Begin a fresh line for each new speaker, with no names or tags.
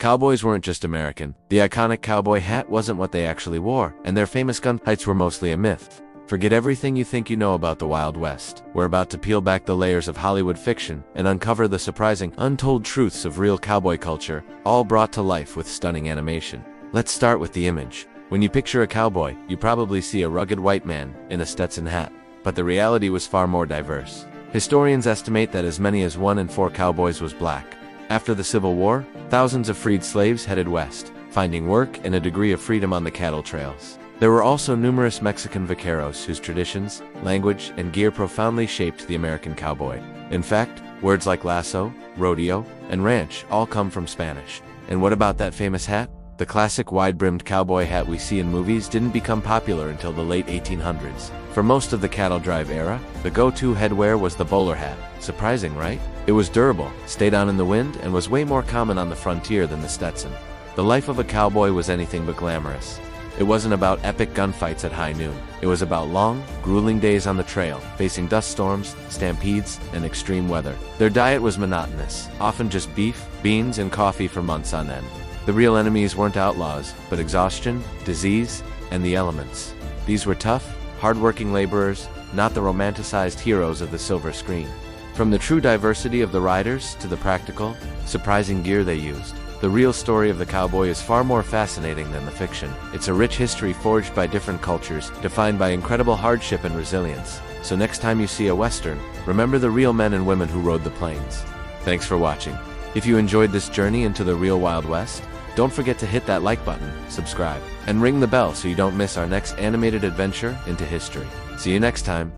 Cowboys weren't just American. The iconic cowboy hat wasn't what they actually wore, and their famous gun fights were mostly a myth. Forget everything you think you know about the Wild West. We're about to peel back the layers of Hollywood fiction and uncover the surprising, untold truths of real cowboy culture, all brought to life with stunning animation. Let's start with the image. When you picture a cowboy, you probably see a rugged white man in a Stetson hat. But the reality was far more diverse. Historians estimate that as many as 1 in 4 cowboys was black. After the Civil War, thousands of freed slaves headed west, finding work and a degree of freedom on the cattle trails. There were also numerous Mexican vaqueros whose traditions, language, and gear profoundly shaped the American cowboy. In fact, words like lasso, rodeo, and ranch all come from Spanish. And what about that famous hat? The classic wide-brimmed cowboy hat we see in movies didn't become popular until the late 1800s. For most of the cattle drive era, the go-to headwear was the bowler hat. Surprising, right? It was durable, stayed on in the wind, and was way more common on the frontier than the Stetson. The life of a cowboy was anything but glamorous. It wasn't about epic gunfights at high noon. It was about long, grueling days on the trail, facing dust storms, stampedes, and extreme weather. Their diet was monotonous, often just beef, beans, and coffee for months on end. The real enemies weren't outlaws, but exhaustion, disease, and the elements. These were tough, hard-working laborers, not the romanticized heroes of the silver screen. From the true diversity of the riders to the practical, surprising gear they used, the real story of the cowboy is far more fascinating than the fiction. It's a rich history forged by different cultures, defined by incredible hardship and resilience. So next time you see a Western, remember the real men and women who rode the plains. Thanks for watching. If you enjoyed this journey into the real Wild West, don't forget to hit that like button, subscribe, and ring the bell so you don't miss our next animated adventure into history. See you next time.